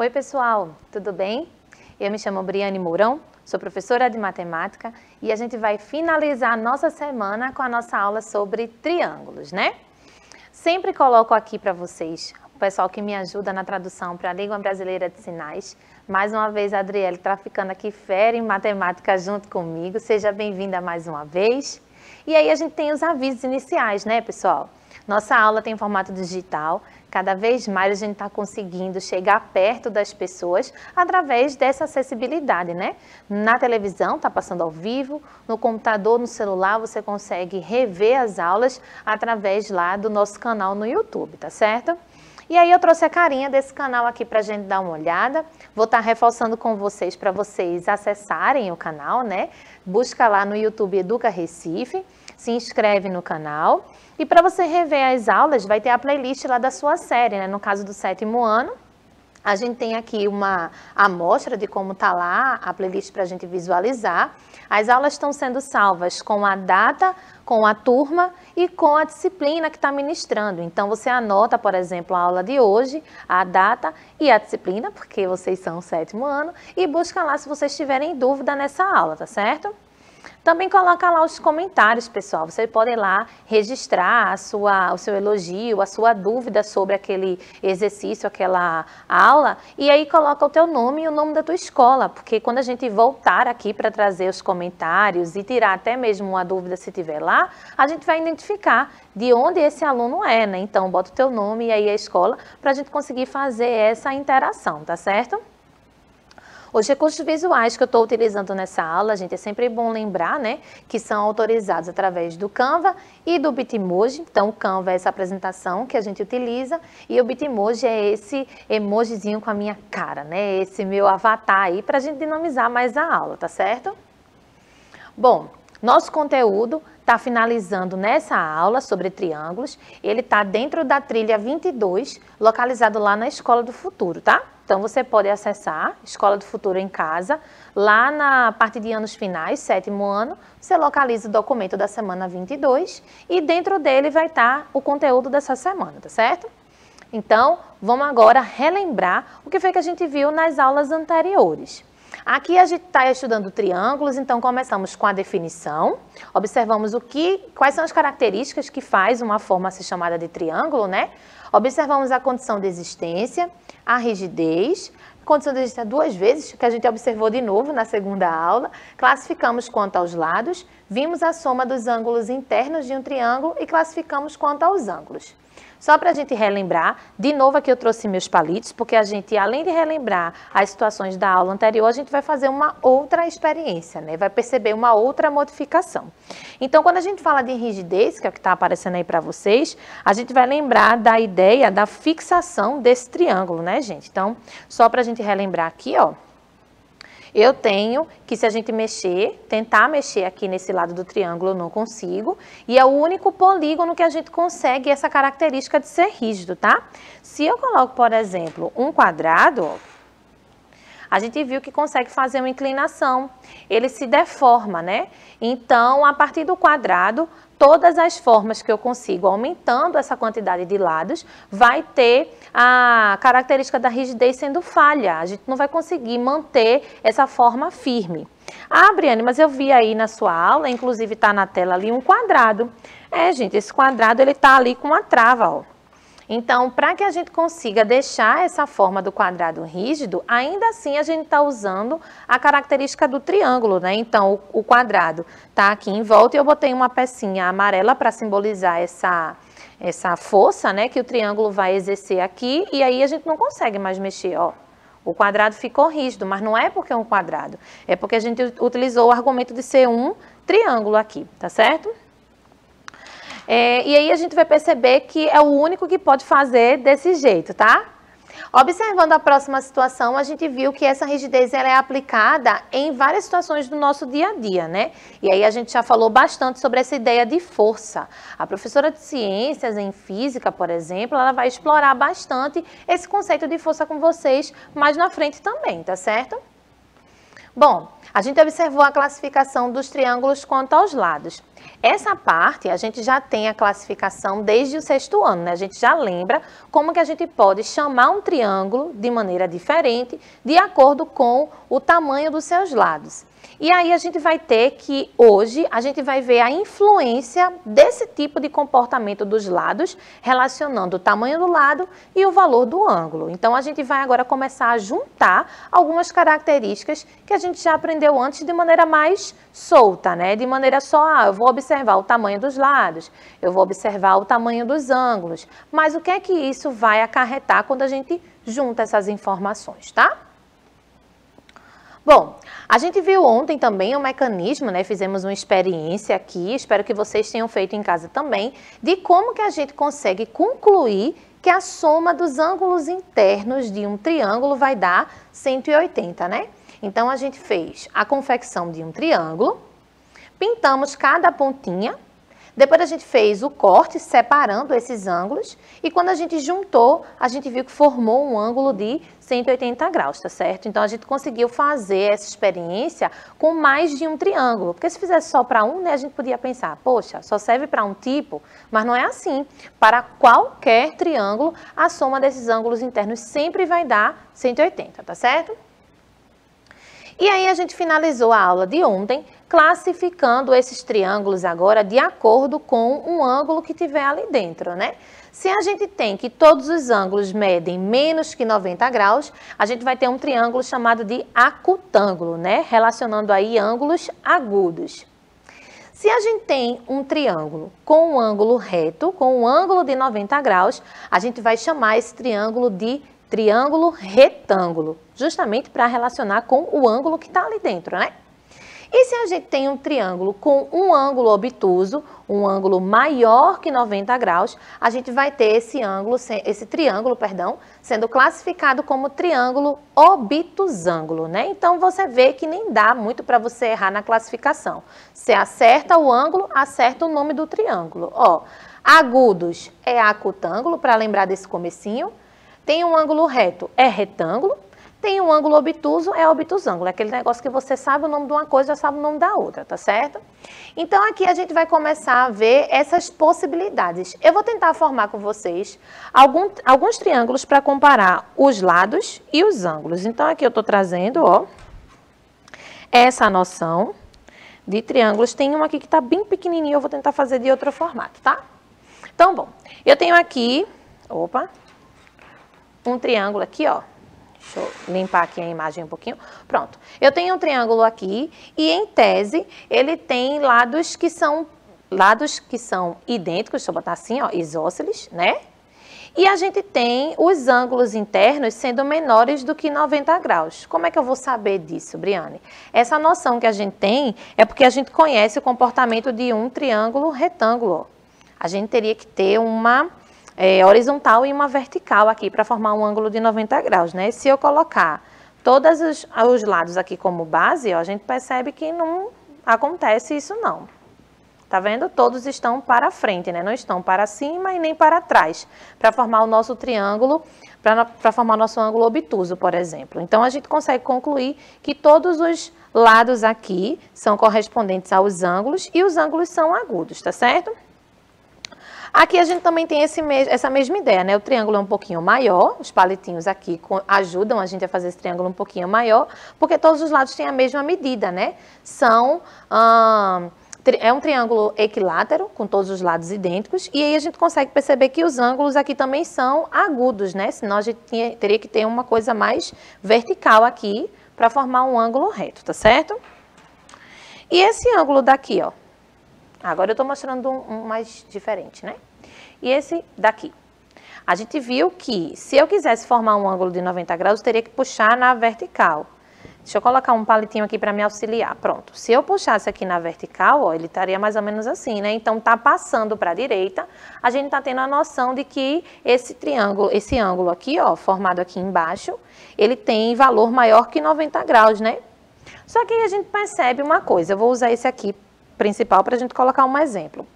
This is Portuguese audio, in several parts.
Oi pessoal, tudo bem? Eu me chamo Briane Mourão, sou professora de matemática e a gente vai finalizar a nossa semana com a nossa aula sobre triângulos, né? Sempre coloco aqui para vocês o pessoal que me ajuda na tradução para a Língua Brasileira de Sinais. Mais uma vez a Adriele está ficando aqui fera em matemática junto comigo, seja bem-vinda mais uma vez. E aí a gente tem os avisos iniciais, né pessoal? Nossa aula tem formato digital, cada vez mais a gente está conseguindo chegar perto das pessoas através dessa acessibilidade, né? Na televisão está passando ao vivo, no computador, no celular você consegue rever as aulas através lá do nosso canal no YouTube, tá certo? E aí eu trouxe a carinha desse canal aqui para a gente dar uma olhada, vou estar reforçando com vocês para vocês acessarem o canal, né? Busca lá no YouTube Educa Recife, se inscreve no canal. E para você rever as aulas, vai ter a playlist lá da sua série, né? No caso do 7º ano, a gente tem aqui uma amostra de como está lá a playlist para a gente visualizar. As aulas estão sendo salvas com a data, com a turma e com a disciplina que está ministrando. Então, você anota, por exemplo, a aula de hoje, a data e a disciplina, porque vocês são o 7º ano, e busca lá se vocês tiverem dúvida nessa aula, tá certo? Também coloca lá os comentários, pessoal. Vocês podem lá registrar o seu elogio, a sua dúvida sobre aquele exercício, aquela aula, e aí coloca o teu nome e o nome da tua escola, porque quando a gente voltar aqui para trazer os comentários e tirar até mesmo uma dúvida se tiver lá, a gente vai identificar de onde esse aluno é, né? Então, bota o teu nome e aí a escola para a gente conseguir fazer essa interação, tá certo? Os recursos visuais que eu estou utilizando nessa aula, gente, é sempre bom lembrar, né, que são autorizados através do Canva e do Bitmoji. Então, o Canva é essa apresentação que a gente utiliza e o Bitmoji é esse emojizinho com a minha cara, né, esse meu avatar aí para a gente dinamizar mais a aula, tá certo? Bom, nosso conteúdo está finalizando nessa aula sobre triângulos. Ele está dentro da trilha 22, localizado lá na Escola do Futuro, tá? Então, você pode acessar Escola do Futuro em casa, lá na parte de anos finais, 7º ano, você localiza o documento da semana 22 e dentro dele vai estar o conteúdo dessa semana, tá certo? Então, vamos agora relembrar o que foi que a gente viu nas aulas anteriores. Aqui a gente está estudando triângulos, então começamos com a definição, observamos quais são as características que faz uma forma ser chamada de triângulo, né? Observamos a condição de existência, a rigidez, condição de existência 2 vezes, que a gente observou de novo na segunda aula, classificamos quanto aos lados, vimos a soma dos ângulos internos de um triângulo e classificamos quanto aos ângulos. Só para a gente relembrar, de novo aqui eu trouxe meus palitos, porque a gente, além de relembrar as situações da aula anterior, a gente vai fazer uma outra experiência, né? Vai perceber uma outra modificação. Então, quando a gente fala de rigidez, que é o que está aparecendo aí para vocês, a gente vai lembrar da ideia da fixação desse triângulo, né, gente? Então, só para a gente relembrar aqui, ó. Eu tenho que, se a gente tentar mexer aqui nesse lado do triângulo, eu não consigo. E é o único polígono que a gente consegue essa característica de ser rígido, tá? Se eu coloco, por exemplo, um quadrado, a gente viu que consegue fazer uma inclinação. Ele se deforma, né? Então, a partir do quadrado, todas as formas que eu consigo, aumentando essa quantidade de lados, vai ter a característica da rigidez sendo falha. A gente não vai conseguir manter essa forma firme. Ah, Briane, mas eu vi aí na sua aula, inclusive está na tela ali um quadrado. É, gente, esse quadrado ele está ali com uma trava, ó. Então, para que a gente consiga deixar essa forma do quadrado rígido, ainda assim a gente está usando a característica do triângulo, né? Então, o quadrado está aqui em volta e eu botei uma pecinha amarela para simbolizar essa força, né? Que o triângulo vai exercer aqui e aí a gente não consegue mais mexer, ó. O quadrado ficou rígido, mas não é porque é um quadrado, é porque a gente utilizou o argumento de ser um triângulo aqui, tá certo? E aí a gente vai perceber que é o único que pode fazer desse jeito, tá? Observando a próxima situação, a gente viu que essa rigidez ela é aplicada em várias situações do nosso dia a dia, né? E aí a gente já falou bastante sobre essa ideia de força. A professora de ciências em física, por exemplo, ela vai explorar bastante esse conceito de força com vocês mais na frente também, tá certo? Bom, a gente observou a classificação dos triângulos quanto aos lados. Essa parte a gente já tem a classificação desde o 6º ano, né? A gente já lembra como que a gente pode chamar um triângulo de maneira diferente, de acordo com o tamanho dos seus lados. E aí a gente vai ter que, hoje, a gente vai ver a influência desse tipo de comportamento dos lados, relacionando o tamanho do lado e o valor do ângulo. Então, a gente vai agora começar a juntar algumas características que a gente já aprendeu antes de maneira mais solta, né? De maneira só, eu vou observar o tamanho dos lados, eu vou observar o tamanho dos ângulos. Mas o que é que isso vai acarretar quando a gente junta essas informações, tá? Bom, a gente viu ontem também o mecanismo, né? Fizemos uma experiência aqui, espero que vocês tenham feito em casa também, de como que a gente consegue concluir que a soma dos ângulos internos de um triângulo vai dar 180, né? Então, a gente fez a confecção de um triângulo, pintamos cada pontinha, depois a gente fez o corte separando esses ângulos e quando a gente juntou, a gente viu que formou um ângulo de 180 graus, tá certo? Então, a gente conseguiu fazer essa experiência com mais de um triângulo, porque se fizesse só para um, né, a gente podia pensar, poxa, só serve para um tipo, mas não é assim. Para qualquer triângulo, a soma desses ângulos internos sempre vai dar 180, tá certo? E aí a gente finalizou a aula de ontem classificando esses triângulos agora de acordo com um ângulo que tiver ali dentro, né? Se a gente tem que todos os ângulos medem menos que 90 graus, a gente vai ter um triângulo chamado de acutângulo, né? Relacionando aí ângulos agudos. Se a gente tem um triângulo com um ângulo reto, com um ângulo de 90 graus, a gente vai chamar esse triângulo de triângulo retângulo, justamente para relacionar com o ângulo que está ali dentro, né? E se a gente tem um triângulo com um ângulo obtuso, um ângulo maior que 90 graus, a gente vai ter esse triângulo, sendo classificado como triângulo obtusângulo, né? Então, você vê que nem dá muito para você errar na classificação. Você acerta o ângulo, acerta o nome do triângulo. Ó, agudos é acutângulo, para lembrar desse comecinho. Tem um ângulo reto, é retângulo. Tem um ângulo obtuso, é obtusângulo. É aquele negócio que você sabe o nome de uma coisa, já sabe o nome da outra, tá certo? Então, aqui a gente vai começar a ver essas possibilidades. Eu vou tentar formar com vocês alguns triângulos para comparar os lados e os ângulos. Então, aqui eu estou trazendo, ó, essa noção de triângulos. Tem um aqui que está bem pequenininho, eu vou tentar fazer de outro formato, tá? Então, bom, eu tenho aqui, um triângulo aqui, ó. Deixa eu limpar aqui a imagem um pouquinho. Pronto. Eu tenho um triângulo aqui e, em tese, ele tem lados que são idênticos, deixa eu botar assim, ó, isósceles, né? E a gente tem os ângulos internos sendo menores do que 90 graus. Como é que eu vou saber disso, Briane? Essa noção que a gente tem é porque a gente conhece o comportamento de um triângulo retângulo. A gente teria que ter uma horizontal e uma vertical aqui para formar um ângulo de 90 graus, né? Se eu colocar todos os lados aqui como base, ó, a gente percebe que não acontece isso não. Tá vendo? Todos estão para frente, né? Não estão para cima e nem para trás, para formar o nosso triângulo, para formar o nosso ângulo obtuso, por exemplo. Então, a gente consegue concluir que todos os lados aqui são correspondentes aos ângulos e os ângulos são agudos, tá certo? Aqui a gente também tem essa mesma ideia, né? O triângulo é um pouquinho maior, os palitinhos aqui ajudam a gente a fazer esse triângulo um pouquinho maior, porque todos os lados têm a mesma medida, né? É um triângulo equilátero, com todos os lados idênticos, e aí a gente consegue perceber que os ângulos aqui também são agudos, né? Senão a gente teria que ter uma coisa mais vertical aqui para formar um ângulo reto, tá certo? E esse ângulo daqui, ó. Agora eu estou mostrando um mais diferente, né? E esse daqui. A gente viu que se eu quisesse formar um ângulo de 90 graus, eu teria que puxar na vertical. Deixa eu colocar um palitinho aqui para me auxiliar. Pronto. Se eu puxasse aqui na vertical, ó, ele estaria mais ou menos assim, né? Então, tá passando para a direita, a gente tá tendo a noção de que esse ângulo aqui, ó, formado aqui embaixo, ele tem valor maior que 90 graus, né? Só que aí a gente percebe uma coisa. Eu vou usar esse aqui principal para a gente colocar um exemplo.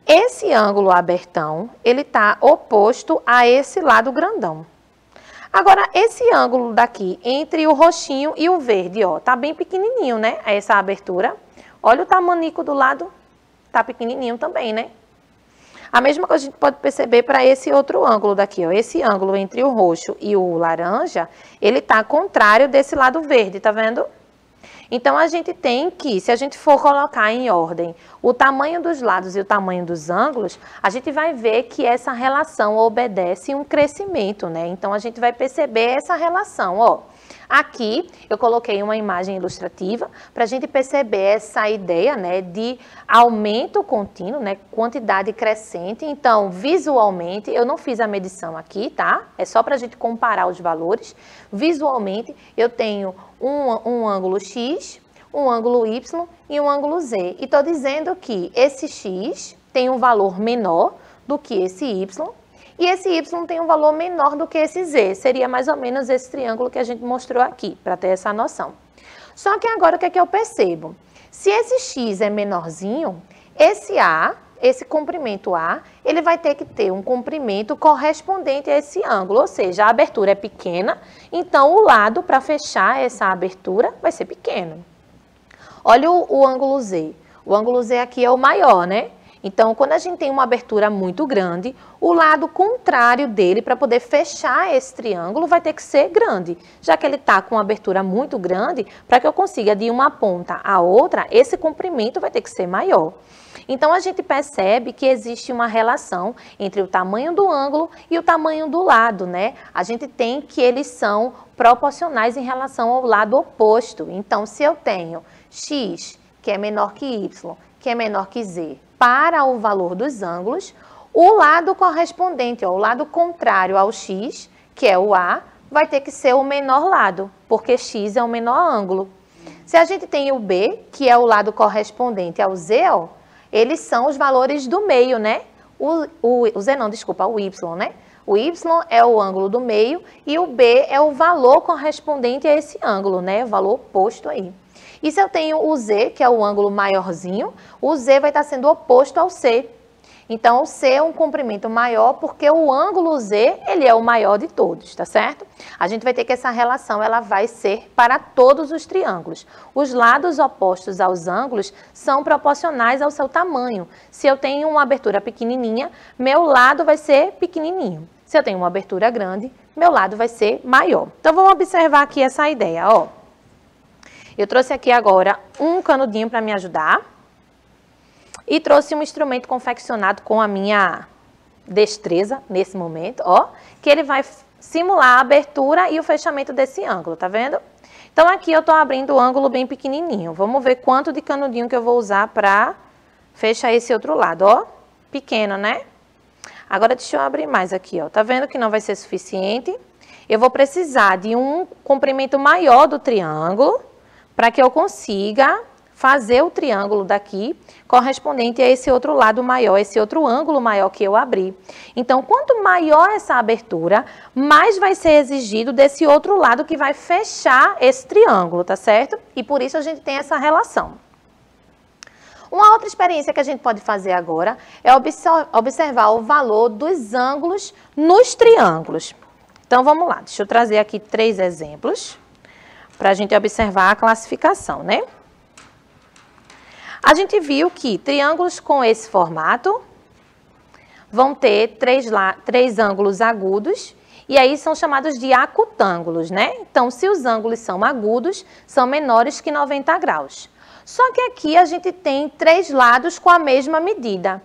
Esse ângulo abertão, ele está oposto a esse lado grandão. Agora, esse ângulo daqui, entre o roxinho e o verde, ó, tá bem pequenininho, né? Essa abertura. Olha o tamanico do lado, tá pequenininho também, né? A mesma coisa a gente pode perceber para esse outro ângulo daqui, ó. Esse ângulo entre o roxo e o laranja, ele tá contrário desse lado verde, tá vendo? Então, a gente tem que, se a gente for colocar em ordem o tamanho dos lados e o tamanho dos ângulos, a gente vai ver que essa relação obedece um crescimento, né? Então, a gente vai perceber essa relação, ó. Aqui, eu coloquei uma imagem ilustrativa para a gente perceber essa ideia, né, de aumento contínuo, né, quantidade crescente. Então, visualmente, eu não fiz a medição aqui, tá? É só para a gente comparar os valores. Visualmente, eu tenho um ângulo X, um ângulo Y e um ângulo Z. E estou dizendo que esse X tem um valor menor do que esse Y, e esse Y tem um valor menor do que esse Z. Seria mais ou menos esse triângulo que a gente mostrou aqui, para ter essa noção. Só que agora o que é que eu percebo? Se esse X é menorzinho, esse A, esse comprimento A, ele vai ter que ter um comprimento correspondente a esse ângulo. Ou seja, a abertura é pequena, então o lado para fechar essa abertura vai ser pequeno. Olha o ângulo Z. O ângulo Z aqui é o maior, né? Então, quando a gente tem uma abertura muito grande, o lado contrário dele, para poder fechar esse triângulo, vai ter que ser grande. Já que ele está com uma abertura muito grande, para que eu consiga de uma ponta a outra, esse comprimento vai ter que ser maior. Então, a gente percebe que existe uma relação entre o tamanho do ângulo e o tamanho do lado, né? A gente tem que eles são proporcionais em relação ao lado oposto. Então, se eu tenho X, que é menor que Y, que é menor que Z, para o valor dos ângulos, o lado correspondente, ó, o lado contrário ao X, que é o A, vai ter que ser o menor lado, porque X é o menor ângulo. Se a gente tem o B, que é o lado correspondente ao Z, ó, eles são os valores do meio, né? O Z não, desculpa, o Y, né? O Y é o ângulo do meio e o B é o valor correspondente a esse ângulo, né? O valor oposto aí. E se eu tenho o Z, que é o ângulo maiorzinho, o Z vai estar sendo oposto ao C. Então, o C é um comprimento maior porque o ângulo Z, ele é o maior de todos, tá certo? A gente vai ter que essa relação, ela vai ser para todos os triângulos. Os lados opostos aos ângulos são proporcionais ao seu tamanho. Se eu tenho uma abertura pequenininha, meu lado vai ser pequenininho. Se eu tenho uma abertura grande, meu lado vai ser maior. Então, vamos observar aqui essa ideia, ó. Eu trouxe aqui agora um canudinho para me ajudar e trouxe um instrumento confeccionado com a minha destreza nesse momento, ó, que ele vai simular a abertura e o fechamento desse ângulo, tá vendo? Então, aqui eu estou abrindo o ângulo bem pequenininho. Vamos ver quanto de canudinho que eu vou usar para fechar esse outro lado, ó. Pequeno, né? Agora, deixa eu abrir mais aqui, ó. Tá vendo que não vai ser suficiente? Eu vou precisar de um comprimento maior do triângulo, para que eu consiga fazer o triângulo daqui correspondente a esse outro lado maior, esse outro ângulo maior que eu abri. Então, quanto maior essa abertura, mais vai ser exigido desse outro lado que vai fechar esse triângulo, tá certo? E por isso a gente tem essa relação. Uma outra experiência que a gente pode fazer agora é observar o valor dos ângulos nos triângulos. Então, vamos lá. Deixa eu trazer aqui 3 exemplos para a gente observar a classificação, né? A gente viu que triângulos com esse formato vão ter 3 ângulos agudos, e aí são chamados de acutângulos, né? Então, se os ângulos são agudos, são menores que 90 graus. Só que aqui a gente tem 3 lados com a mesma medida.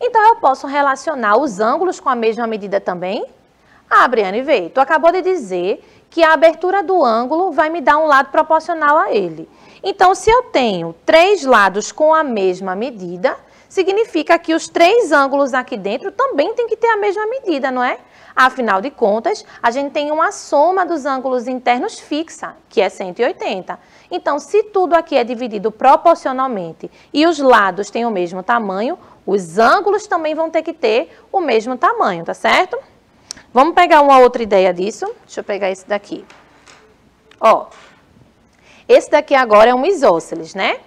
Então, eu posso relacionar os ângulos com a mesma medida também? Ah, Briane, vê, tu acabou de dizer que a abertura do ângulo vai me dar um lado proporcional a ele. Então, se eu tenho 3 lados com a mesma medida, significa que os 3 ângulos aqui dentro também tem que ter a mesma medida, não é? Afinal de contas, a gente tem uma soma dos ângulos internos fixa, que é 180. Então, se tudo aqui é dividido proporcionalmente e os lados têm o mesmo tamanho, os ângulos também vão ter que ter o mesmo tamanho, tá certo? Vamos pegar uma outra ideia disso. Deixa eu pegar esse daqui. Ó, esse daqui agora é um isósceles, né?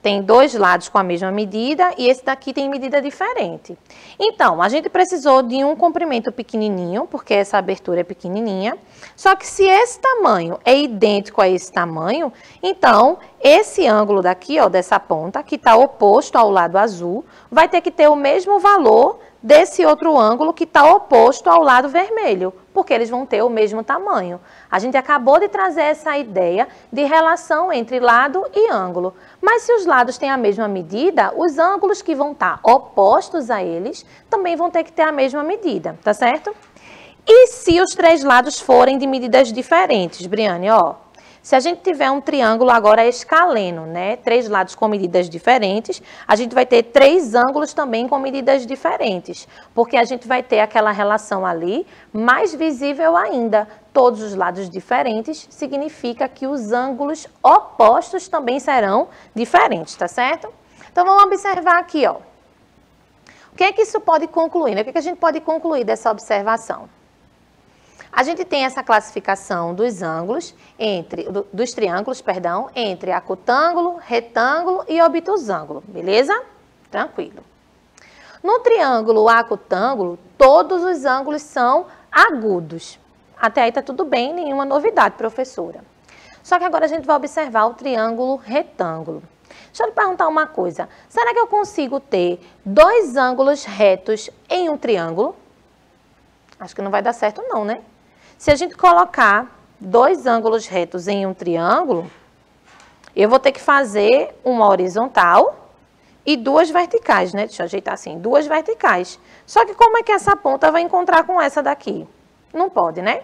tem dois lados com a mesma medida e esse daqui tem medida diferente. Então, a gente precisou de um comprimento pequenininho, porque essa abertura é pequenininha. Só que se esse tamanho é idêntico a esse tamanho, então esse ângulo daqui, ó, dessa ponta, que está oposto ao lado azul, vai ter que ter o mesmo valor desse outro ângulo que está oposto ao lado vermelho, porque eles vão ter o mesmo tamanho. A gente acabou de trazer essa ideia de relação entre lado e ângulo. Mas se os lados têm a mesma medida, os ângulos que vão estar opostos a eles também vão ter que ter a mesma medida, tá certo? E se os três lados forem de medidas diferentes, Briane, ó, se a gente tiver um triângulo agora escaleno, né, três lados com medidas diferentes, a gente vai ter três ângulos também com medidas diferentes, porque a gente vai ter aquela relação ali mais visível ainda. Todos os lados diferentes significa que os ângulos opostos também serão diferentes, tá certo? Então vamos observar aqui, ó. O que é que isso pode concluir, né? O que é que a gente pode concluir dessa observação? A gente tem essa classificação dos ângulos, dos triângulos, perdão, entre acutângulo, retângulo e obtusângulo, beleza? Tranquilo. No triângulo acutângulo, todos os ângulos são agudos. Até aí tá tudo bem, nenhuma novidade, professora. Só que agora a gente vai observar o triângulo retângulo. Deixa eu lhe perguntar uma coisa. Será que eu consigo ter dois ângulos retos em um triângulo? Acho que não vai dar certo não, né? Se a gente colocar dois ângulos retos em um triângulo, eu vou ter que fazer uma horizontal e duas verticais, né? Deixa eu ajeitar assim, duas verticais. Só que como é que essa ponta vai encontrar com essa daqui? Não pode, né?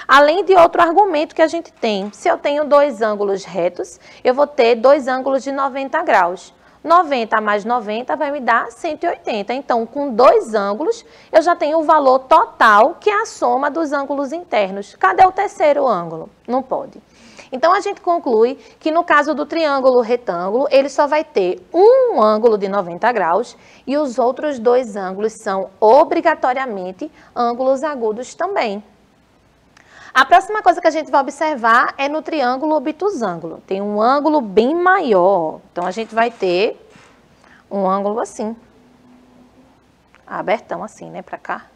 Além de outro argumento que a gente tem, se eu tenho dois ângulos retos, eu vou ter dois ângulos de 90 graus. 90 mais 90 vai me dar 180. Então, com dois ângulos, eu já tenho o valor total, que é a soma dos ângulos internos. Cadê o terceiro ângulo? Não pode. Então, a gente conclui que no caso do triângulo retângulo, ele só vai ter um ângulo de 90 graus e os outros dois ângulos são obrigatoriamente ângulos agudos também. A próxima coisa que a gente vai observar é no triângulo obtusângulo. Tem um ângulo bem maior. Então, a gente vai ter um ângulo assim. Abertão assim, né, pra cá.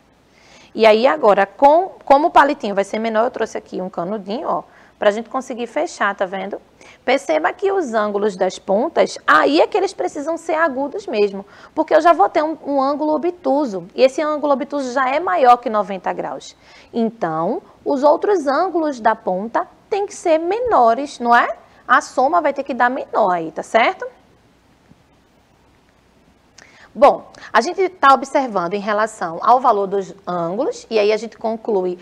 E aí, agora, como o palitinho vai ser menor, eu trouxe aqui um canudinho, ó, pra gente conseguir fechar, tá vendo? Perceba que os ângulos das pontas, aí é que eles precisam ser agudos mesmo, porque eu já vou ter um ângulo obtuso, e esse ângulo obtuso já é maior que 90 graus. Então, os outros ângulos da ponta têm que ser menores, não é? A soma vai ter que dar menor aí, tá certo? Bom, a gente está observando em relação ao valor dos ângulos, e aí a gente conclui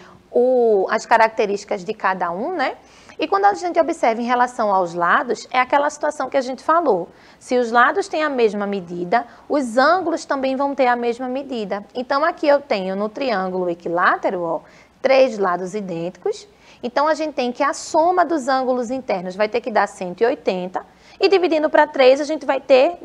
as características de cada um, né? E quando a gente observa em relação aos lados, é aquela situação que a gente falou. Se os lados têm a mesma medida, os ângulos também vão ter a mesma medida. Então, aqui eu tenho no triângulo equilátero, ó, três lados idênticos. Então, a gente tem que a soma dos ângulos internos vai ter que dar 180. E dividindo para 3, a gente vai ter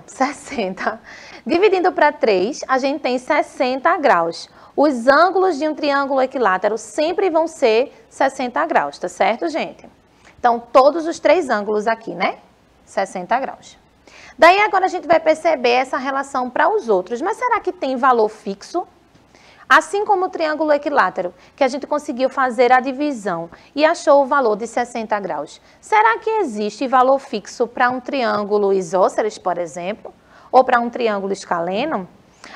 60. Dividindo para 3, a gente tem 60 graus. Os ângulos de um triângulo equilátero sempre vão ser 60 graus, tá certo, gente? Então, todos os três ângulos aqui, né? 60 graus. Daí, agora a gente vai perceber essa relação para os outros. Mas será que tem valor fixo? Assim como o triângulo equilátero, que a gente conseguiu fazer a divisão e achou o valor de 60 graus. Será que existe valor fixo para um triângulo isósceles, por exemplo? Ou para um triângulo escaleno?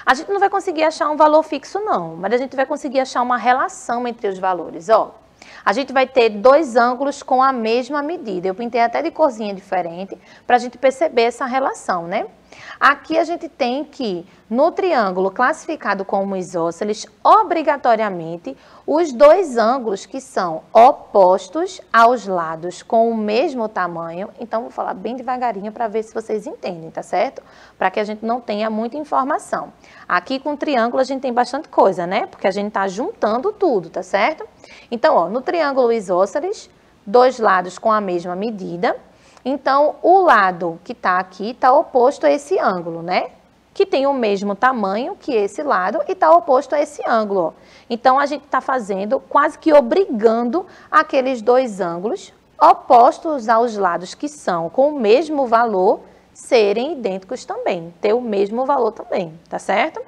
A gente não vai conseguir achar um valor fixo, não, mas a gente vai conseguir achar uma relação entre os valores. Ó, a gente vai ter dois ângulos com a mesma medida. Eu pintei até de corzinha diferente para a gente perceber essa relação, né? Aqui a gente tem que, no triângulo classificado como isósceles, obrigatoriamente, os dois ângulos que são opostos aos lados com o mesmo tamanho. Então, vou falar bem devagarinho para ver se vocês entendem, tá certo? Para que a gente não tenha muita informação. Aqui com o triângulo a gente tem bastante coisa, né? Porque a gente está juntando tudo, tá certo? Então, ó, no triângulo isósceles, dois lados com a mesma medida. Então, o lado que está aqui está oposto a esse ângulo, né? Que tem o mesmo tamanho que esse lado e está oposto a esse ângulo, ó. Então, a gente está fazendo, quase que obrigando aqueles dois ângulos opostos aos lados que são com o mesmo valor serem idênticos também, ter o mesmo valor também, tá certo?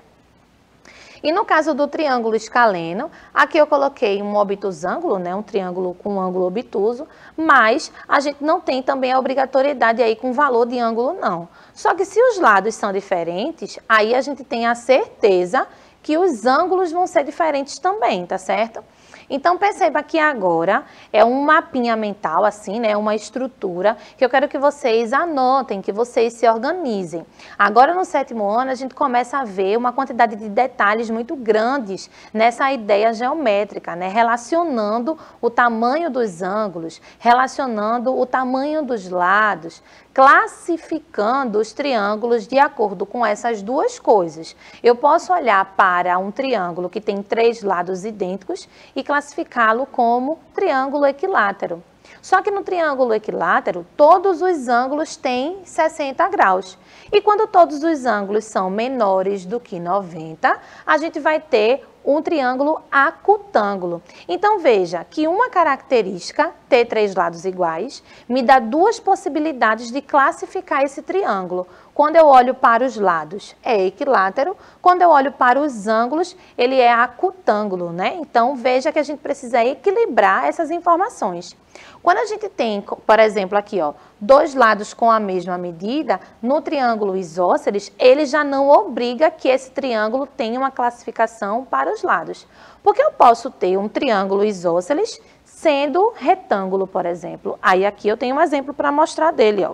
E no caso do triângulo escaleno, aqui eu coloquei um obtusângulo, né, um triângulo com um ângulo obtuso, mas a gente não tem também a obrigatoriedade aí com valor de ângulo não. Só que se os lados são diferentes, aí a gente tem a certeza que os ângulos vão ser diferentes também, tá certo? Então, perceba que agora é um mapinha mental, assim, né? Uma estrutura que eu quero que vocês anotem, que vocês se organizem. Agora, no 7º ano, a gente começa a ver uma quantidade de detalhes muito grandes nessa ideia geométrica, né? Relacionando o tamanho dos ângulos, relacionando o tamanho dos lados, classificando os triângulos de acordo com essas duas coisas. Eu posso olhar para um triângulo que tem 3 lados idênticos e classificá-lo como triângulo equilátero. Só que no triângulo equilátero, todos os ângulos têm 60 graus. E quando todos os ângulos são menores do que 90, a gente vai ter um triângulo acutângulo. Então, veja que uma característica, ter 3 lados iguais, me dá 2 possibilidades de classificar esse triângulo. Quando eu olho para os lados, é equilátero. Quando eu olho para os ângulos, ele é acutângulo, né? Então, veja que a gente precisa equilibrar essas informações. Quando a gente tem, por exemplo, aqui, ó, 2 lados com a mesma medida, no triângulo isósceles, ele já não obriga que esse triângulo tenha uma classificação para os lados. Porque eu posso ter um triângulo isósceles sendo retângulo, por exemplo. Aí aqui eu tenho um exemplo para mostrar dele, ó.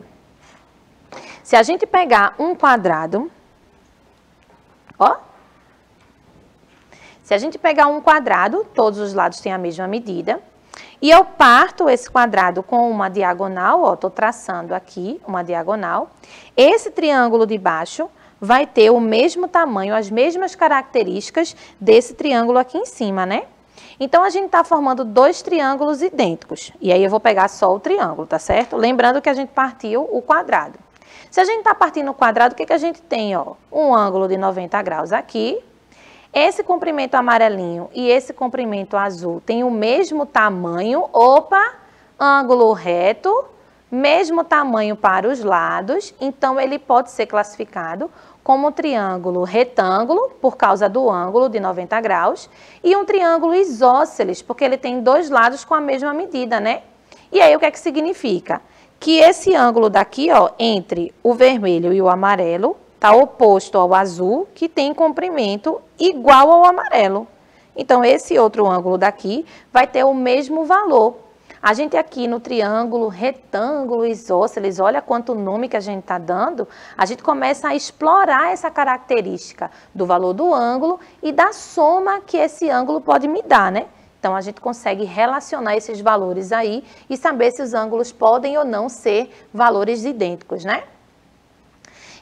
Se a gente pegar um quadrado, ó. Se a gente pegar um quadrado, todos os lados têm a mesma medida. E eu parto esse quadrado com uma diagonal, ó, estou traçando aqui uma diagonal. Esse triângulo de baixo vai ter o mesmo tamanho, as mesmas características desse triângulo aqui em cima, né? Então, a gente está formando 2 triângulos idênticos. E aí, eu vou pegar só o triângulo, tá certo? Lembrando que a gente partiu o quadrado. Se a gente está partindo o quadrado, o que a gente tem, ó? Um ângulo de 90 graus aqui. Esse comprimento amarelinho e esse comprimento azul tem o mesmo tamanho, opa, ângulo reto, mesmo tamanho para os lados, então ele pode ser classificado como um triângulo retângulo, por causa do ângulo de 90 graus, e um triângulo isósceles, porque ele tem 2 lados com a mesma medida, né? E aí o que é que significa? Que esse ângulo daqui, ó, entre o vermelho e o amarelo, está oposto ao azul, que tem comprimento igual ao amarelo. Então, esse outro ângulo daqui vai ter o mesmo valor. A gente aqui no triângulo, retângulo, isósceles, olha quanto nome que a gente está dando, a gente começa a explorar essa característica do valor do ângulo e da soma que esse ângulo pode me dar, né? Então, a gente consegue relacionar esses valores aí e saber se os ângulos podem ou não ser valores idênticos, né?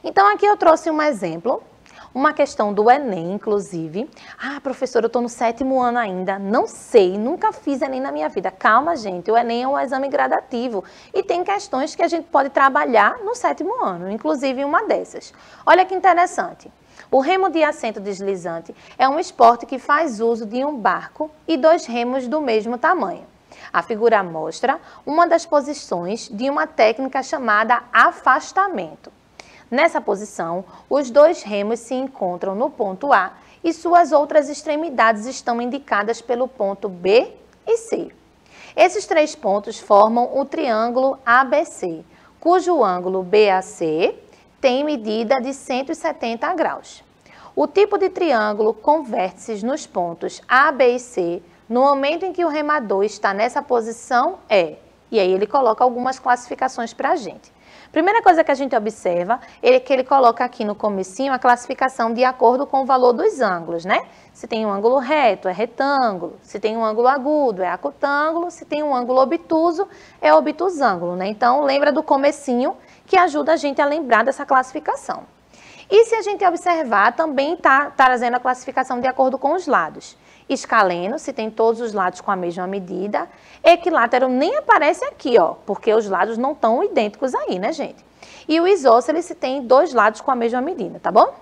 Então, aqui eu trouxe um exemplo, uma questão do Enem, inclusive. Ah, professora, eu estou no 7º ano ainda, não sei, nunca fiz Enem na minha vida. Calma, gente, o Enem é um exame gradativo e tem questões que a gente pode trabalhar no 7º ano, inclusive uma dessas. Olha que interessante. O remo de assento deslizante é um esporte que faz uso de um barco e 2 remos do mesmo tamanho. A figura mostra uma das posições de uma técnica chamada afastamento. Nessa posição, os 2 remos se encontram no ponto A e suas outras extremidades estão indicadas pelo ponto B e C. Esses 3 pontos formam o triângulo ABC, cujo ângulo BAC tem medida de 170 graus. O tipo de triângulo com vértices nos pontos A, B e C, no momento em que o remador está nessa posição, é... E aí ele coloca algumas classificações para a gente. Primeira coisa que a gente observa é que ele coloca aqui no comecinho a classificação de acordo com o valor dos ângulos, né? Se tem um ângulo reto, é retângulo. Se tem um ângulo agudo, é acutângulo. Se tem um ângulo obtuso, é obtusângulo, né? Então, lembra do comecinho que ajuda a gente a lembrar dessa classificação. E se a gente observar, também está trazendo a classificação de acordo com os lados. Escaleno, se tem todos os lados com a mesma medida. Equilátero nem aparece aqui, ó, porque os lados não estão idênticos aí, né, gente? E o isósceles, se tem 2 lados com a mesma medida, tá bom?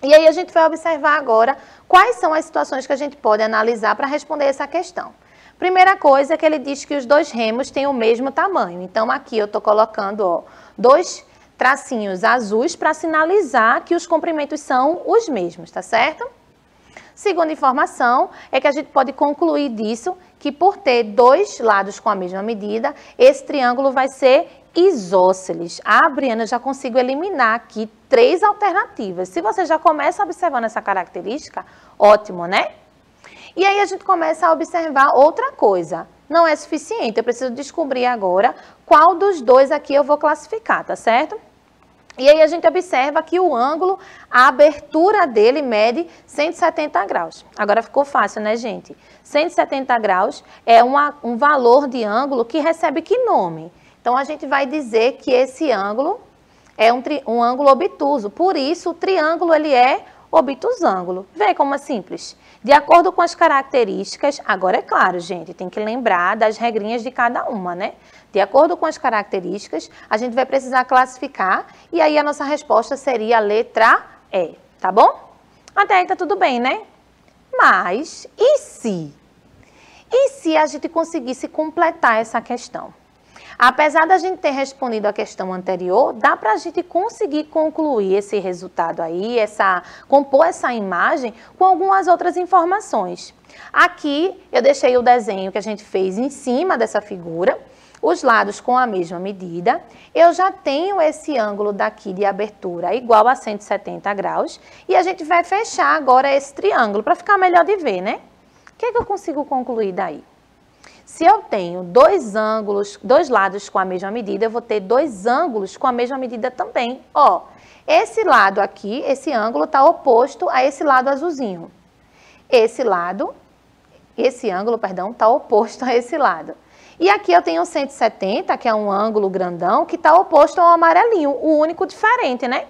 E aí a gente vai observar agora quais são as situações que a gente pode analisar para responder essa questão. Primeira coisa é que ele diz que os dois remos têm o mesmo tamanho. Então, aqui eu estou colocando, ó, 2 tracinhos azuis para sinalizar que os comprimentos são os mesmos, tá certo? Segunda informação é que a gente pode concluir disso que por ter 2 lados com a mesma medida, esse triângulo vai ser isósceles. Ah, Briana, já consigo eliminar aqui 3 alternativas. Se você já começa observando essa característica, ótimo, né? E aí a gente começa a observar outra coisa. Não é suficiente, eu preciso descobrir agora qual dos dois aqui eu vou classificar, tá certo? E aí a gente observa que o ângulo, a abertura dele mede 170 graus. Agora ficou fácil, né, gente? 170 graus é um valor de ângulo que recebe que nome? Então, a gente vai dizer que esse ângulo é um ângulo obtuso. Por isso, o triângulo ele é obtusângulo. Vê como é simples. De acordo com as características, agora é claro, gente, tem que lembrar das regrinhas de cada uma, né? De acordo com as características, a gente vai precisar classificar e aí a nossa resposta seria a letra E, tá bom? Até aí tá tudo bem, né? Mas, e se? E se a gente conseguisse completar essa questão? Apesar da gente ter respondido a questão anterior, dá para a gente conseguir concluir esse resultado aí, compor essa imagem com algumas outras informações. Aqui eu deixei o desenho que a gente fez em cima dessa figura, os lados com a mesma medida. Eu já tenho esse ângulo daqui de abertura igual a 170 graus e a gente vai fechar agora esse triângulo para ficar melhor de ver, né? O que é que eu consigo concluir daí? Se eu tenho 2 lados com a mesma medida, eu vou ter 2 ângulos com a mesma medida também. Ó, esse lado aqui, esse ângulo está oposto a esse lado azulzinho. Esse ângulo, perdão, está oposto a esse lado. E aqui eu tenho 170, que é um ângulo grandão, que está oposto ao amarelinho, o único diferente, né?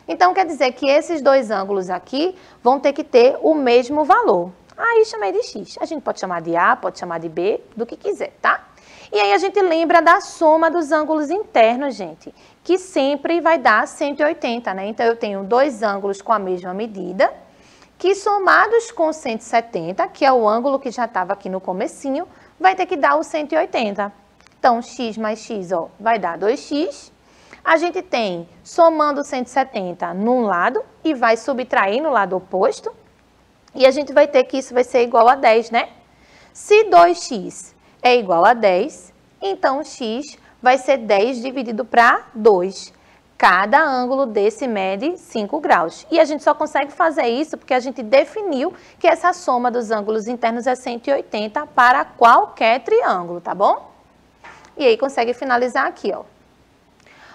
Então, quer dizer que esses 2 ângulos aqui vão ter que ter o mesmo valor. Aí chamei de X. A gente pode chamar de A, pode chamar de B, do que quiser, tá? E aí a gente lembra da soma dos ângulos internos, gente, que sempre vai dar 180, né? Então, eu tenho 2 ângulos com a mesma medida, que somados com 170, que é o ângulo que já estava aqui no comecinho, vai ter que dar o 180. Então, X mais X, ó, vai dar 2X. A gente tem, somando 170 num lado e vai subtrair no lado oposto. E a gente vai ter que isso vai ser igual a 10, né? Se 2x é igual a 10, então x vai ser 10 dividido para 2. Cada ângulo desse mede 5 graus. E a gente só consegue fazer isso porque a gente definiu que essa soma dos ângulos internos é 180 para qualquer triângulo, tá bom? E aí consegue finalizar aqui, ó.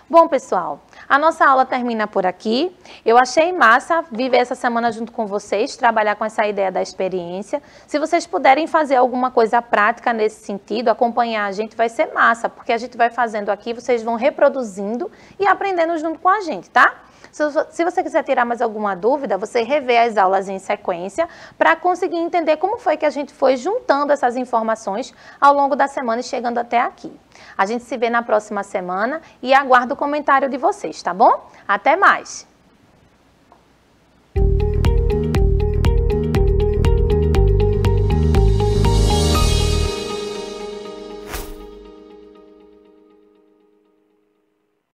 Bom, pessoal, a nossa aula termina por aqui. Eu achei massa viver essa semana junto com vocês, trabalhar com essa ideia da experiência. Se vocês puderem fazer alguma coisa prática nesse sentido, acompanhar a gente, vai ser massa, porque a gente vai fazendo aqui, vocês vão reproduzindo e aprendendo junto com a gente, tá? Se você quiser tirar mais alguma dúvida, você revê as aulas em sequência para conseguir entender como foi que a gente foi juntando essas informações ao longo da semana e chegando até aqui. A gente se vê na próxima semana e aguardo o comentário de vocês, tá bom? Até mais!